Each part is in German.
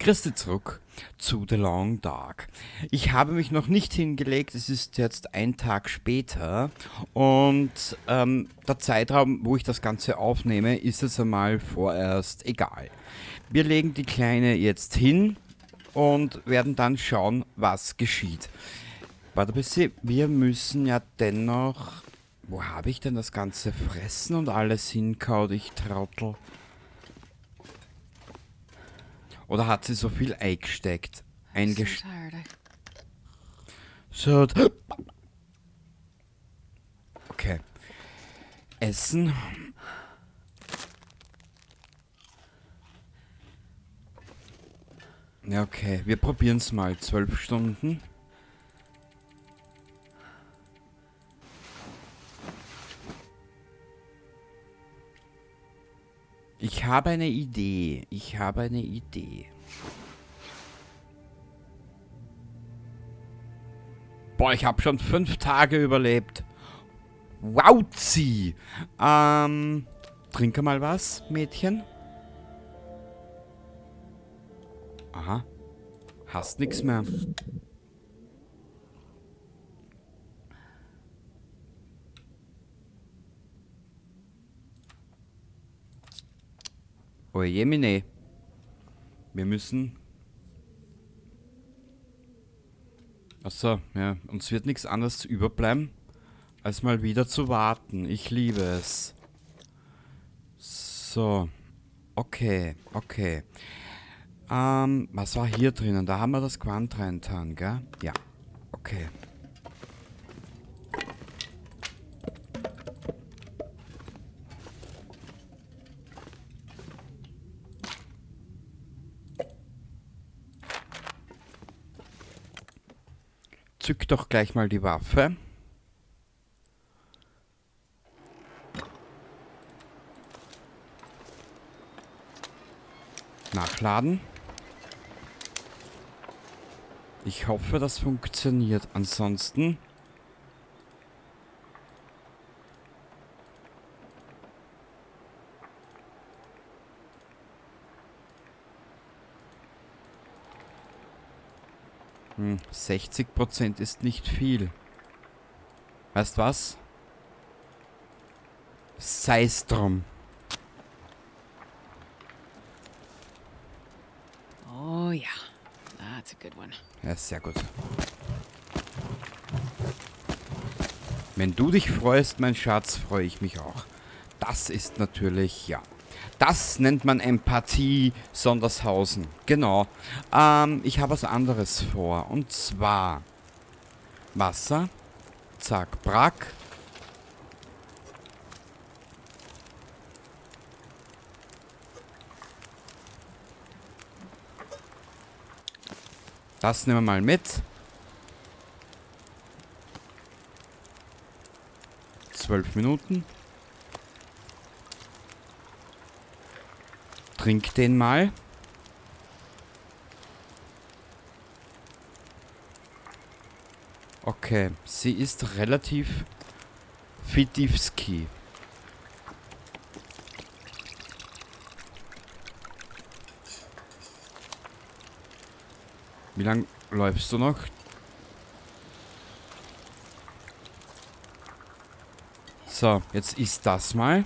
Grüße zurück zu The Long Dark. Ich habe mich noch nicht hingelegt, es ist jetzt ein Tag später und der Zeitraum, wo ich das Ganze aufnehme, ist es einmal vorerst egal. Wir legen die Kleine jetzt hin und werden dann schauen, was geschieht. Warte ein bisschen, wir müssen ja dennoch... Wo habe ich denn das ganze Fressen und alles hinkaut, ich Trottel? Oder hat sie so viel eingesteckt? I'm so tired. So. Okay. Essen. Ja, okay. Wir probieren es mal. 12 Stunden. Ich habe eine Idee. Ich habe eine Idee. Boah, ich habe schon 5 Tage überlebt. Wauzi! Trinke mal was, Mädchen. Aha. Hast nix mehr. Oje, Mine. Wir müssen... Achso, ja. Uns wird nichts anderes überbleiben, als mal wieder zu warten. Ich liebe es. So. Okay, okay. Was war hier drinnen? Da haben wir das Quant reintan, gell? Ja. Okay. Zück doch gleich mal die Waffe. Nachladen. Ich hoffe, das funktioniert. Ansonsten... Hm, 60% ist nicht viel. Weißt was? Sei's drum. Oh, yeah. That's a good one. Ja, sehr gut. Wenn du dich freust, mein Schatz, freue ich mich auch. Das ist natürlich, ja. Das nennt man Empathie, Sondershausen. Genau. Ich habe was anderes vor. Und zwar Wasser. Zack, brack. Das nehmen wir mal mit. 12 Minuten. Trink den mal. Okay, sie ist relativ Fitivski. Wie lange läufst du noch? So, jetzt ist das mal.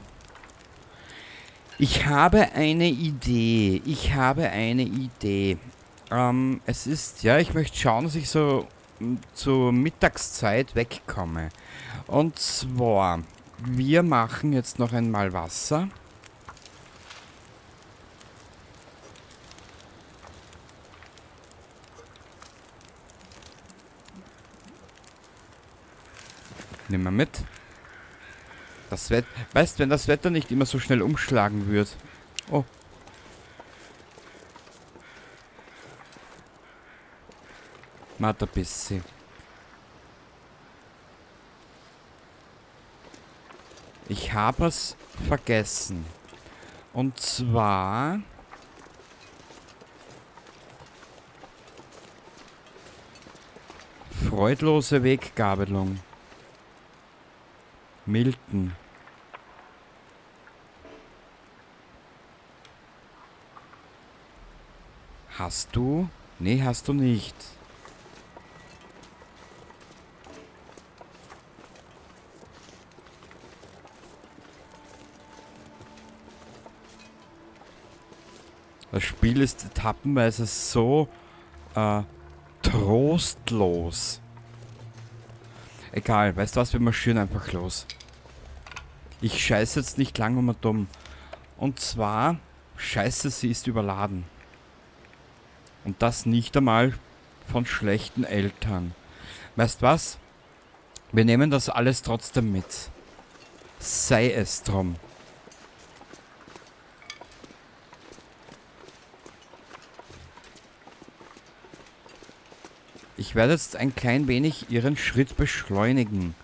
Ich habe eine Idee. Ich habe eine Idee. Es ist, ja, ich möchte schauen, dass ich so zur Mittagszeit wegkomme. Und zwar, wir machen jetzt noch einmal Wasser. Nehmen wir mit. Das Wetter, weißt, wenn das Wetter nicht immer so schnell umschlagen wird. Oh. Warte ein bisschen. Ich habe es vergessen. Und zwar... Freudlose Weggabelung. Milton. Hast du? Nee, hast du nicht. Das Spiel ist etappenweise so trostlos. Egal, weißt du was, wir marschieren einfach los. Ich scheiße jetzt nicht lang und dumm. Und zwar, scheiße, sie ist überladen. Und das nicht einmal von schlechten Eltern. Weißt was? Wir nehmen das alles trotzdem mit. Sei es drum. Ich werde jetzt ein klein wenig ihren Schritt beschleunigen.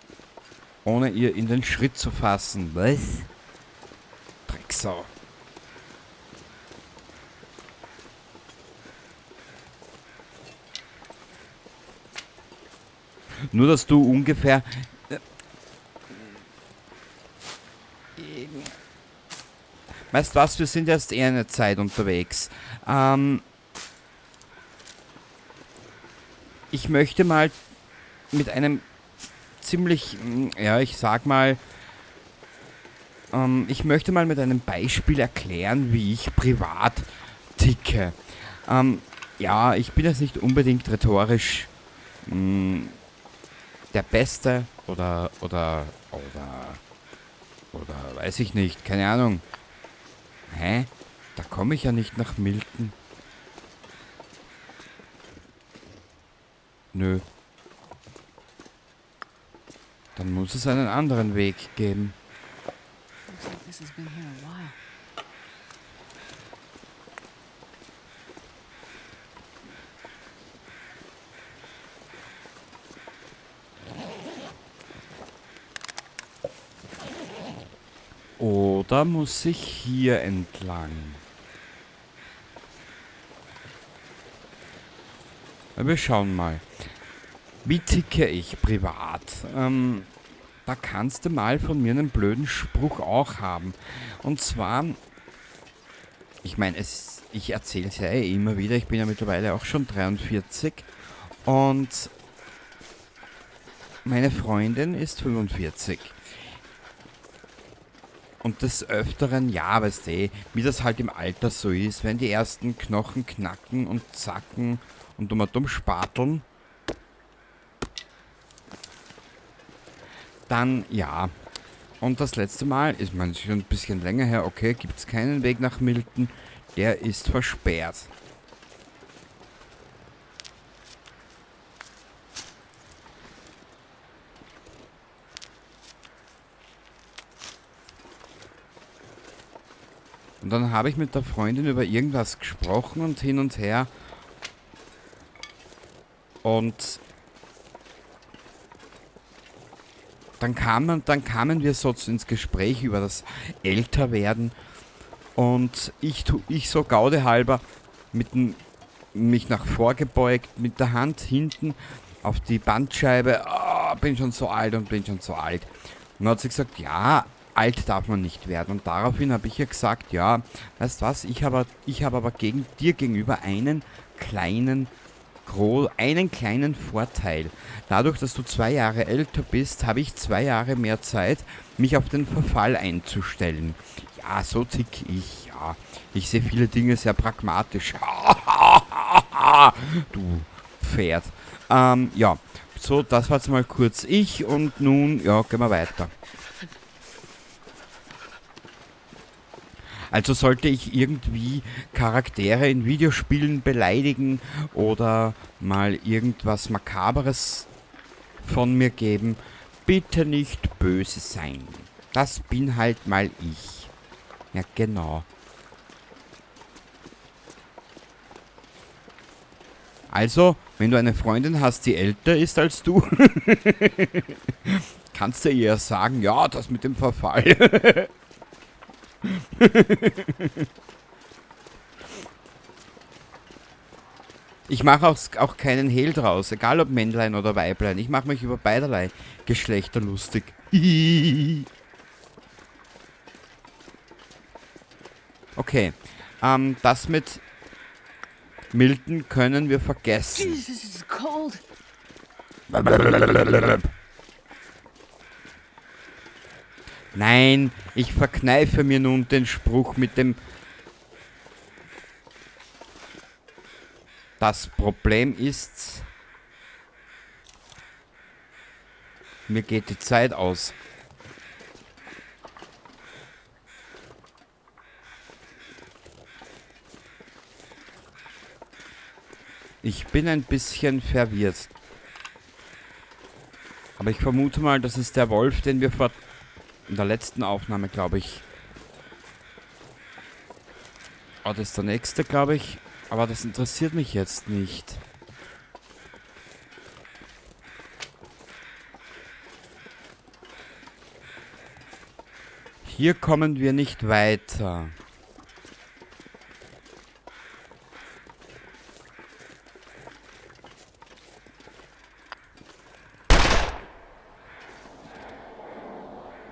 Ohne ihr in den Schritt zu fassen. Was? Drecksau. Nur, dass du ungefähr... Weißt was, wir sind erst eine Zeit unterwegs. Ich möchte mal mit einem ziemlich, ja, ich sag mal, ich möchte mal mit einem Beispiel erklären, wie ich privat ticke. Ja, ich bin jetzt nicht unbedingt rhetorisch der Beste oder weiß ich nicht, keine Ahnung. Hä? Da komme ich ja nicht nach Milton. Nö. Dann muss es einen anderen Weg geben. Looks like this has been here a while. Oder muss ich hier entlang? Na, wir schauen mal. Wie ticke ich privat? Da kannst du mal von mir einen blöden Spruch auch haben. Und zwar, ich meine, ich erzähle es ja immer wieder, ich bin ja mittlerweile auch schon 43 und meine Freundin ist 45. Und des Öfteren, ja, weißt du, wie das halt im Alter so ist, wenn die ersten Knochen knacken und zacken und dumm spateln, dann ja. Und das letzte Mal, ist man schon ein bisschen länger her, okay, gibt es keinen Weg nach Milton, der ist versperrt. Und dann habe ich mit der Freundin über irgendwas gesprochen und hin und her. Und dann kamen wir so ins Gespräch über das Älterwerden. Und ich so gaudehalber mich nach vorgebeugt, mit der Hand hinten auf die Bandscheibe. Oh, bin schon so alt und bin schon so alt. Und dann hat sie gesagt, ja, alt darf man nicht werden. Und daraufhin habe ich ihr gesagt, ja, weißt was, ich habe aber dir gegenüber einen kleinen Vorteil. Dadurch, dass du 2 Jahre älter bist, habe ich 2 Jahre mehr Zeit, mich auf den Verfall einzustellen. Ja, so tick ich, ja. Ich sehe viele Dinge sehr pragmatisch. Du Pferd. Ja, so, das war jetzt mal kurz ich und nun, ja, gehen wir weiter. Also sollte ich irgendwie Charaktere in Videospielen beleidigen oder mal irgendwas Makaberes von mir geben, bitte nicht böse sein. Das bin halt mal ich. Ja, genau. Also, wenn du eine Freundin hast, die älter ist als du, kannst du ihr sagen, ja, das mit dem Verfall. Ich mache auch keinen Hehl draus, egal ob Männlein oder Weiblein. Ich mache mich über beiderlei Geschlechter lustig. Okay, das mit Milton können wir vergessen. Jesus, this is cold. Nein, ich verkneife mir nun den Spruch mit dem... Das Problem ist... Mir geht die Zeit aus. Ich bin ein bisschen verwirrt. Aber ich vermute mal, das ist der Wolf, den wir vor... In der letzten Aufnahme, glaube ich. Oh, das ist der nächste, glaube ich. Aber das interessiert mich jetzt nicht. Hier kommen wir nicht weiter.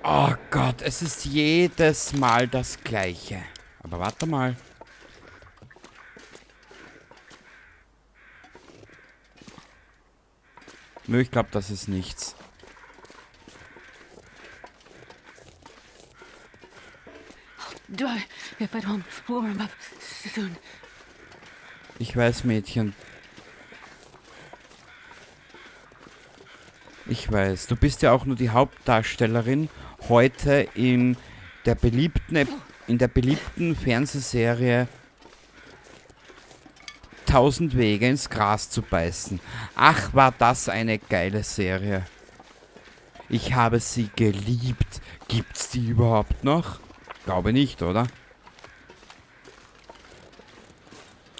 Oh Gott, es ist jedes Mal das Gleiche. Aber warte mal. Nö, ich glaube, das ist nichts. Do I, if I don't warm up soon? Ich weiß, Mädchen. Ich weiß, du bist ja auch nur die Hauptdarstellerin heute in der beliebten Fernsehserie 1000 Wege ins Gras zu beißen. Ach, war das eine geile Serie. Ich habe sie geliebt. Gibt's die überhaupt noch? Glaube nicht, oder?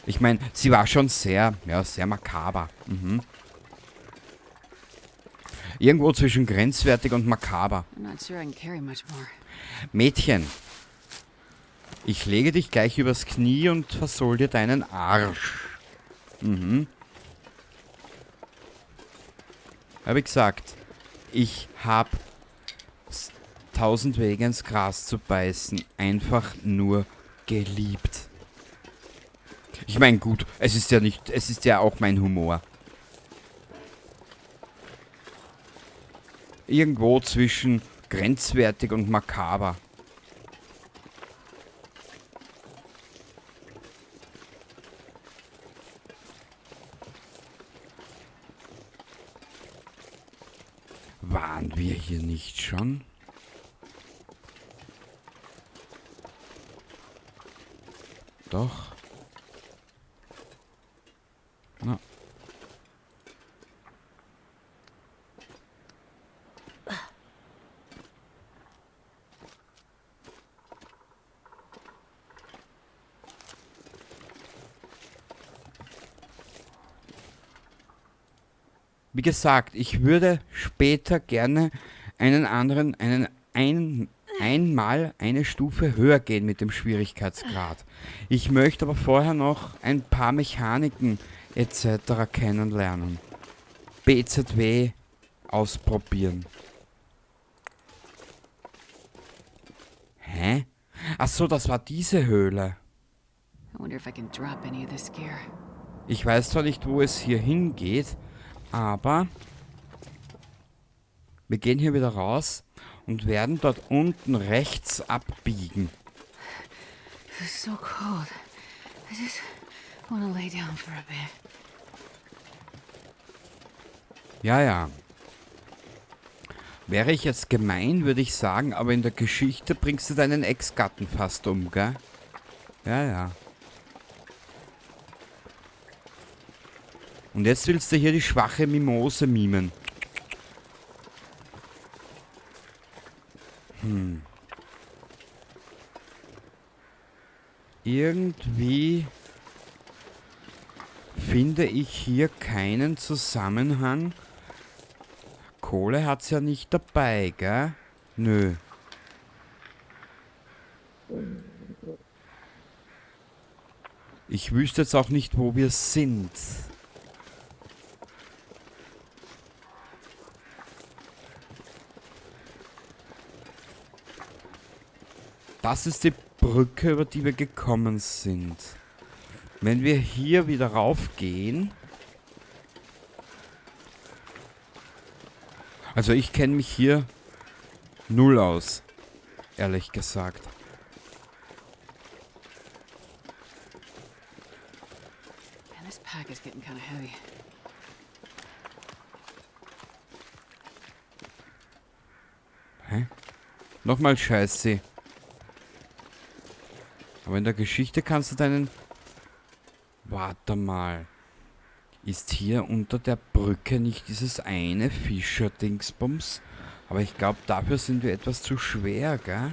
Ich meine, sie war schon sehr makaber. Irgendwo zwischen grenzwertig und makaber. I'm not sure I can carry much more. Mädchen, ich lege dich gleich übers Knie und versohl dir deinen Arsch. Habe ich gesagt, ich hab 1000 Wege ins Gras zu beißen einfach nur geliebt. Ich meine, gut, es ist ja auch mein Humor. Irgendwo zwischen grenzwertig und makaber. Waren wir hier nicht schon? Doch. Na. Wie gesagt, ich würde später gerne einmal eine Stufe höher gehen mit dem Schwierigkeitsgrad. Ich möchte aber vorher noch ein paar Mechaniken etc. kennenlernen. BZW ausprobieren. Hä? Ach so, das war diese Höhle. I wonder if I can drop any of this gear. Ich weiß zwar nicht, wo es hier hingeht, aber wir gehen hier wieder raus und werden dort unten rechts abbiegen. This is so cold. I just want to lay down for a bit. Ja, ja. Wäre ich jetzt gemein, würde ich sagen, aber in der Geschichte bringst du deinen Ex-Gatten fast um, gell? Ja, ja. Und jetzt willst du hier die schwache Mimose mimen. Irgendwie finde ich hier keinen Zusammenhang. Kohle hat's ja nicht dabei, gell? Nö. Ich wüsste jetzt auch nicht, wo wir sind. Das ist die Brücke, über die wir gekommen sind. Wenn wir hier wieder raufgehen... Also ich kenne mich hier null aus, ehrlich gesagt. Man, this pack is getting kind of heavy. Hä? Nochmal Scheiße. Aber in der Geschichte kannst du deinen... Warte mal. Ist hier unter der Brücke nicht dieses eine Fischer-Dingsbums? Aber ich glaube, dafür sind wir etwas zu schwer, gell?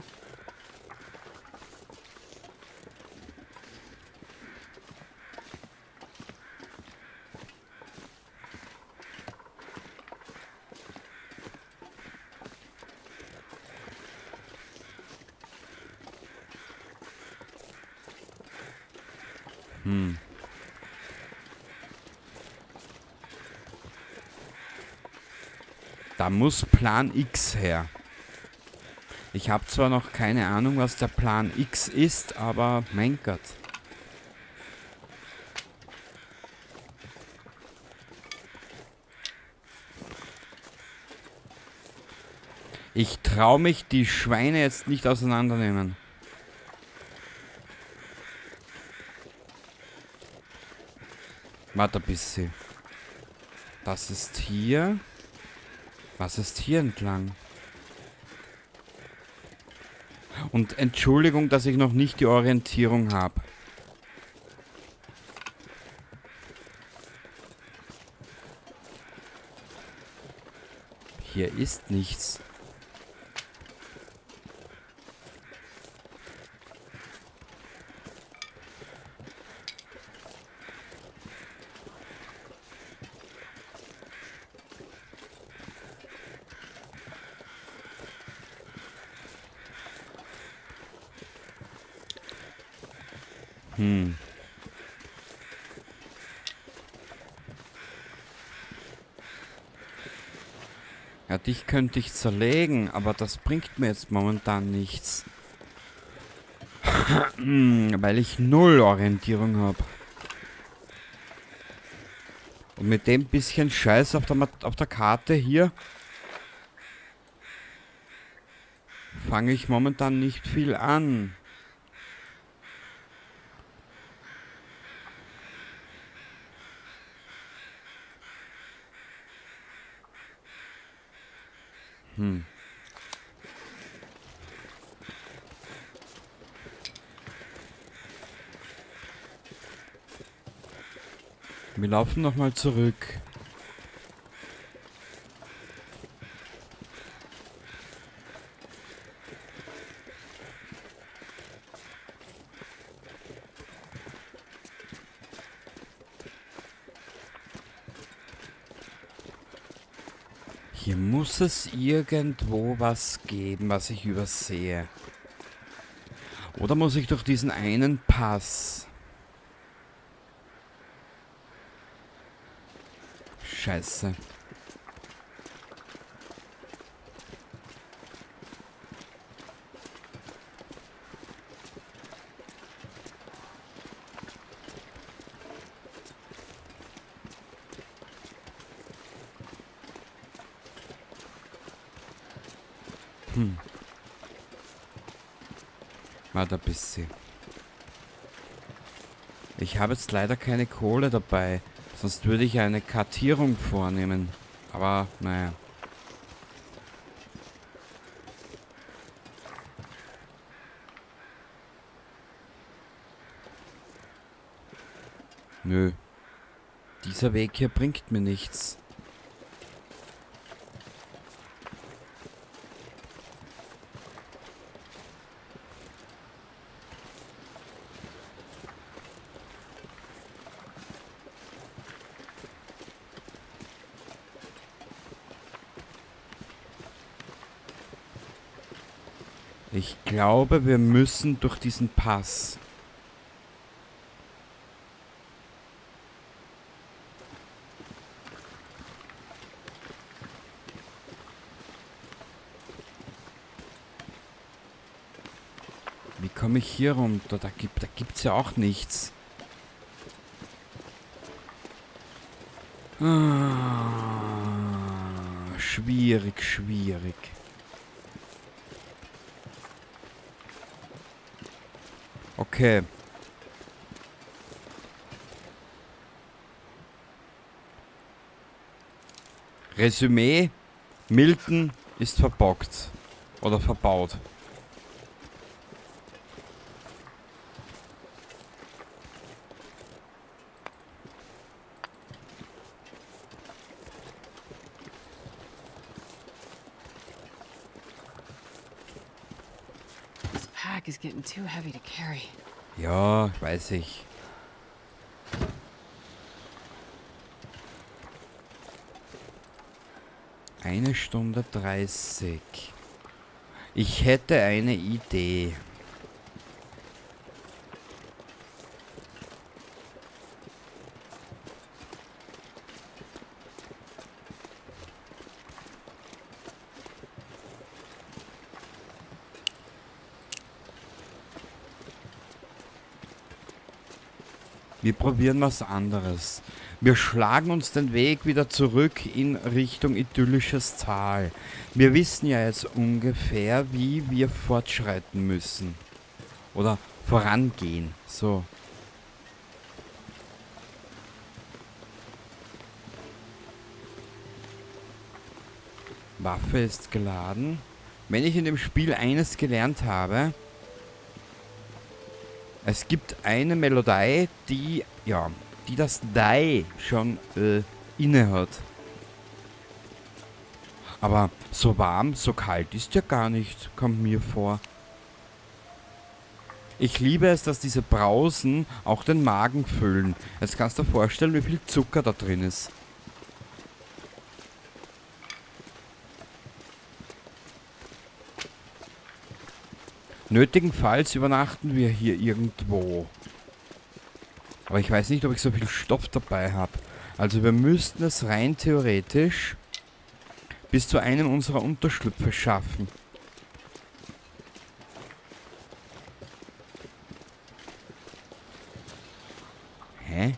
Da muss Plan X her. Ich habe zwar noch keine Ahnung, was der Plan X ist, aber mein Gott. Ich traue mich die Schweine jetzt nicht auseinandernehmen. Warte ein bisschen. Das ist hier. Was ist hier entlang? Und Entschuldigung, dass ich noch nicht die Orientierung habe. Hier ist nichts. Ja, dich könnte ich zerlegen, aber das bringt mir jetzt momentan nichts. Weil ich null Orientierung habe. Und mit dem bisschen Scheiß auf der Karte hier fange ich momentan nicht viel an. Wir laufen nochmal zurück. Hier muss es irgendwo was geben, was ich übersehe. Oder muss ich durch diesen einen Pass? Scheiße. Warte ein bisschen. Ich habe jetzt leider keine Kohle dabei. Sonst würde ich eine Kartierung vornehmen. Aber, naja. Nö. Dieser Weg hier bringt mir nichts. Ich glaube, wir müssen durch diesen Pass. Wie komme ich hier runter? Da gibt's ja auch nichts. Schwierig, schwierig. Okay. Resümee: Milton ist verbockt. Oder verbaut. This pack is getting too heavy to carry. Ja, weiß ich. Eine Stunde 30. Ich hätte eine Idee. Wir probieren was anderes. Wir schlagen uns den Weg wieder zurück in Richtung idyllisches Tal. Wir wissen ja jetzt ungefähr, wie wir fortschreiten müssen. Oder vorangehen. So. Waffe ist geladen. Wenn ich in dem Spiel eines gelernt habe: Es gibt eine Melodie, die das Die schon inne hat. Aber so warm, so kalt ist ja gar nicht, kommt mir vor. Ich liebe es, dass diese Brausen auch den Magen füllen. Jetzt kannst du dir vorstellen, wie viel Zucker da drin ist. Nötigenfalls übernachten wir hier irgendwo. Aber ich weiß nicht, ob ich so viel Stoff dabei habe. Also wir müssten es rein theoretisch bis zu einem unserer Unterschlüpfe schaffen. Hä?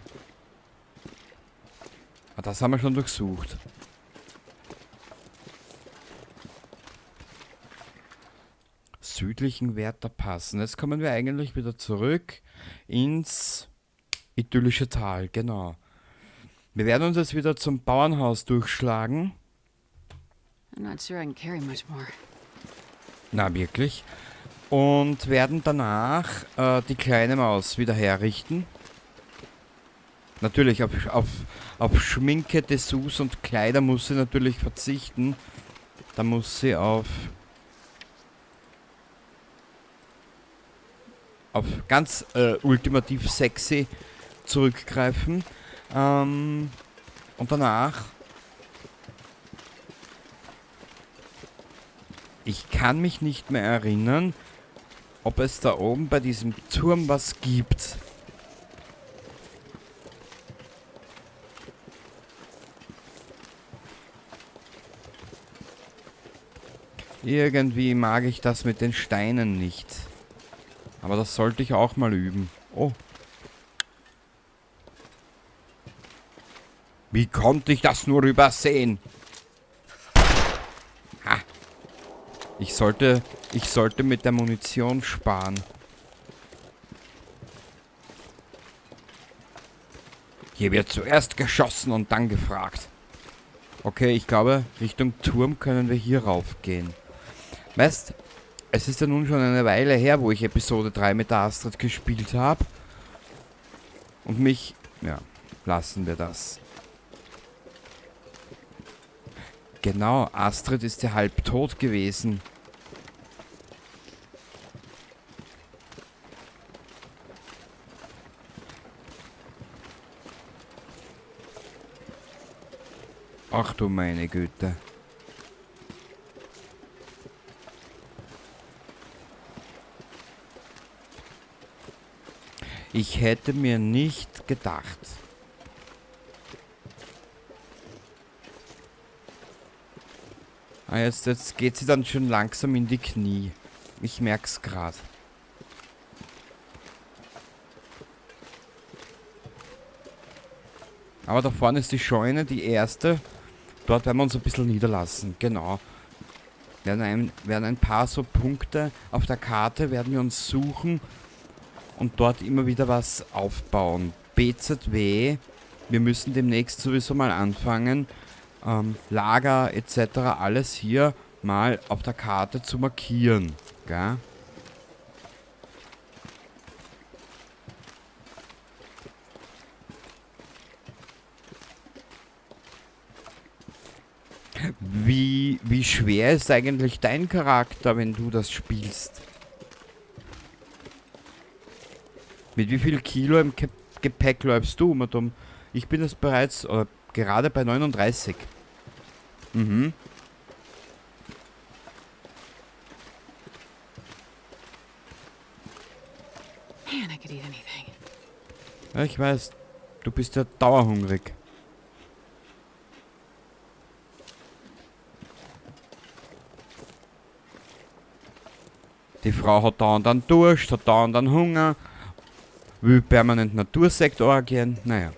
Ah, das haben wir schon durchsucht. Südlichen Wärter passen. Jetzt kommen wir eigentlich wieder zurück ins idyllische Tal, genau. Wir werden uns jetzt wieder zum Bauernhaus durchschlagen. I'm not sure I can carry much more. Na, wirklich. Und werden danach die kleine Maus wieder herrichten. Natürlich, auf Schminke, Dessous und Kleider muss sie natürlich verzichten. Da muss sie auf ganz ultimativ sexy zurückgreifen. Und danach... Ich kann mich nicht mehr erinnern, ob es da oben bei diesem Turm was gibt. Irgendwie mag ich das mit den Steinen nicht. Aber das sollte ich auch mal üben. Oh. Wie konnte ich das nur übersehen? Ha. Ich sollte mit der Munition sparen. Hier wird zuerst geschossen und dann gefragt. Okay, ich glaube, Richtung Turm können wir hier raufgehen. Weißt, es ist ja nun schon eine Weile her, wo ich Episode 3 mit der Astrid gespielt habe. Und mich... Ja, lassen wir das. Genau, Astrid ist ja halb tot gewesen. Ach du meine Güte. Ich hätte mir nicht gedacht. Ah, jetzt geht sie dann schon langsam in die Knie. Ich merk's grad. Aber da vorne ist die Scheune, die erste. Dort werden wir uns ein bisschen niederlassen. Genau. Werden ein paar so Punkte auf der Karte werden wir uns suchen und dort immer wieder was aufbauen. BZW. Wir müssen demnächst sowieso mal anfangen, Lager etc. alles hier mal auf der Karte zu markieren. Gell? Wie schwer ist eigentlich dein Charakter, wenn du das spielst? Mit wie viel Kilo im Gepäck läufst du, Madame? Ich bin jetzt bereits gerade bei 39. Mhm. Man, I could eat anything. Ja, ich weiß, du bist ja dauerhungrig. Die Frau hat dauernd einen Durst, hat dauernd einen Hunger, will permanent Natursektorgien. Naja.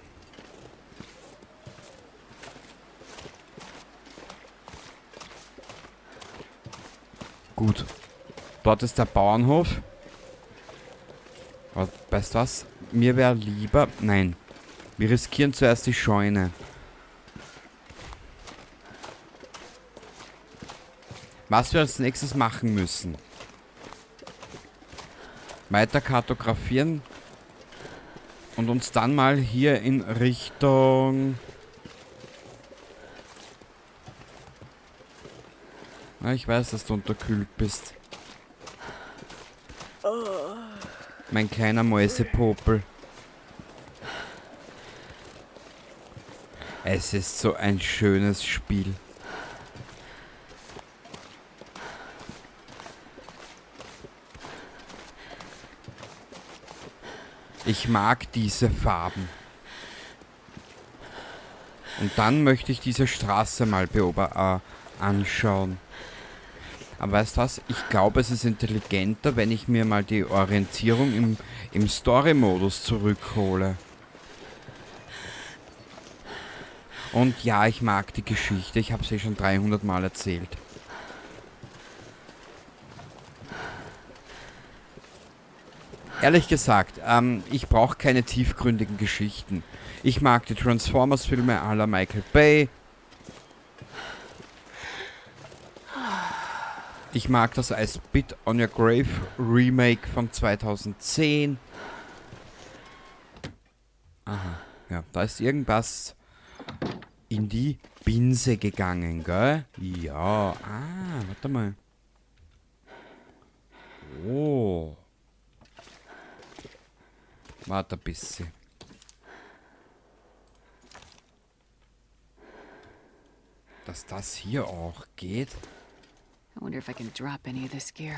Gut. Dort ist der Bauernhof. Aber weißt du was? Mir wäre lieber... Nein. Wir riskieren zuerst die Scheune. Was wir als nächstes machen müssen. Weiter kartografieren. Und uns dann mal hier in Richtung... Ja, ich weiß, dass du unterkühlt bist. Mein kleiner Mäusepopel. Es ist so ein schönes Spiel. Ich mag diese Farben. Und dann möchte ich diese Straße mal anschauen. Aber weißt du was? Ich glaube, es ist intelligenter, wenn ich mir mal die Orientierung im Story-Modus zurückhole. Und ja, ich mag die Geschichte. Ich habe sie schon 300 Mal erzählt. Ehrlich gesagt, ich brauche keine tiefgründigen Geschichten. Ich mag die Transformers-Filme à la Michael Bay. Ich mag das I Spit on Your Grave Remake von 2010. Aha, ja, da ist irgendwas in die Binse gegangen, gell? Ja, warte mal. Oh. Warte ein bisschen. Dass das hier auch geht? I wonder if I can drop any of this gear.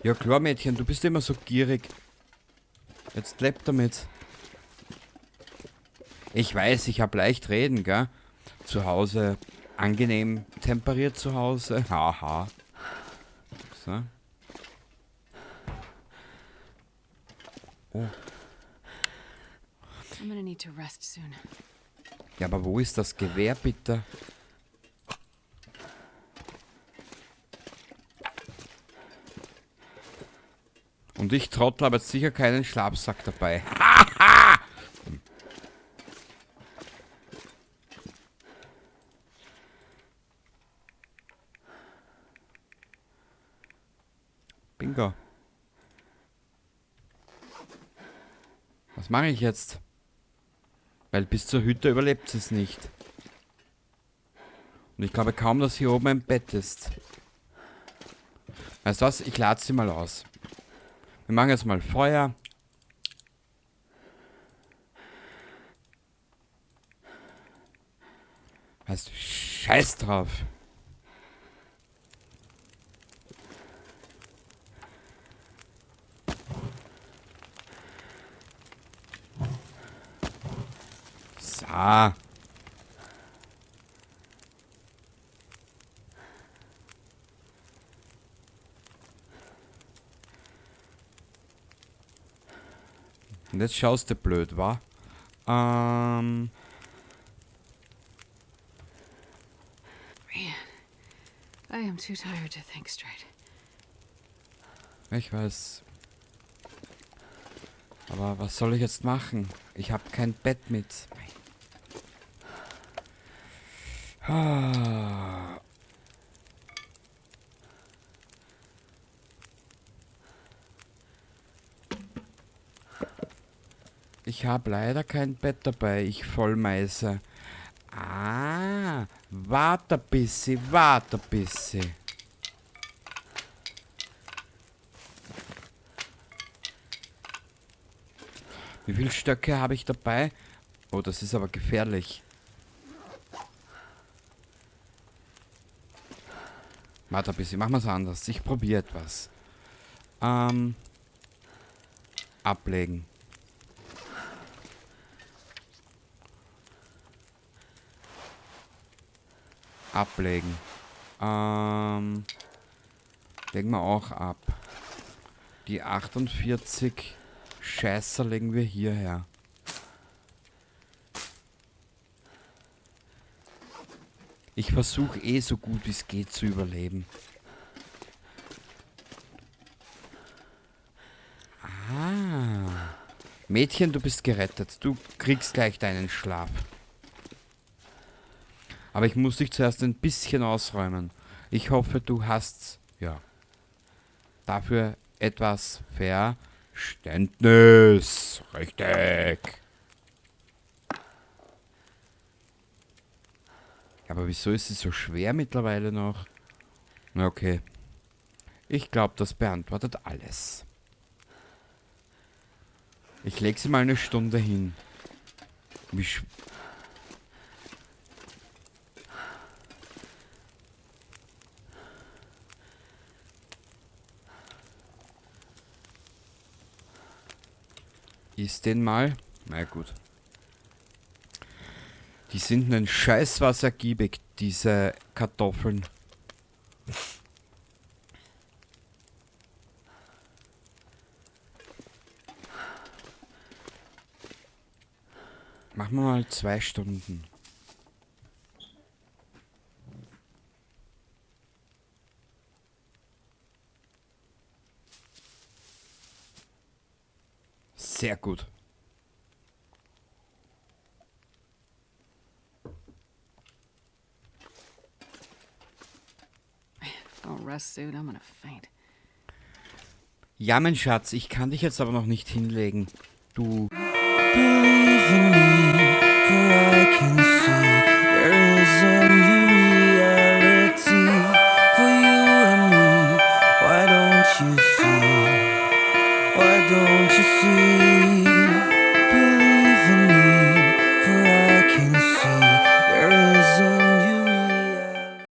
Ja klar, Mädchen, du bist immer so gierig. Jetzt lebt damit. Ich weiß, ich hab leicht reden, gell? Zu Hause angenehm temperiert zu Hause. Haha. So. Oh. I'm gonna need to rest soon. Ja, aber wo ist das Gewehr, bitte? Und ich Trottel habe jetzt sicher keinen Schlafsack dabei. Bingo. Was mache ich jetzt? Weil bis zur Hütte überlebt es nicht. Und ich glaube kaum, dass hier oben ein Bett ist. Weißt du was? Ich lade sie mal aus. Wir machen jetzt mal Feuer. Weißt du, scheiß drauf. So. Und jetzt schaust du blöd, wa? Man, I am too tired to think straight. Ich weiß. Aber was soll ich jetzt machen? Ich habe kein Bett mit. Ah. Ich habe leider kein Bett dabei, ich Vollmeise. Ah, warte ein bisschen, warte ein bisschen. Wie viele Stöcke habe ich dabei? Oh, das ist aber gefährlich. Warte ein bisschen, machen wir es anders. Ich probiere etwas. Ablegen. Ablegen. Legen wir auch ab. Die 48 Scheißer legen wir hierher. Ich versuche eh so gut wie es geht zu überleben. Ah. Mädchen, du bist gerettet. Du kriegst gleich deinen Schlaf. Aber ich muss dich zuerst ein bisschen ausräumen. Ich hoffe, du hast, ja, dafür etwas Verständnis. Richtig. Aber wieso ist es so schwer mittlerweile noch? Na okay. Ich glaube, das beantwortet alles. Ich lege sie mal eine Stunde hin. Wie Isst den mal. Na gut. Die sind ein Scheiß ergiebig, diese Kartoffeln. Machen wir mal 2 Stunden. Sehr gut. Don't rest soon, I'm gonna faint. Ja, mein Schatz, ich kann dich jetzt aber noch nicht hinlegen. Du. Believe in me, for I can see there is a new reality for you and me. Why don't you see? Why don't you see?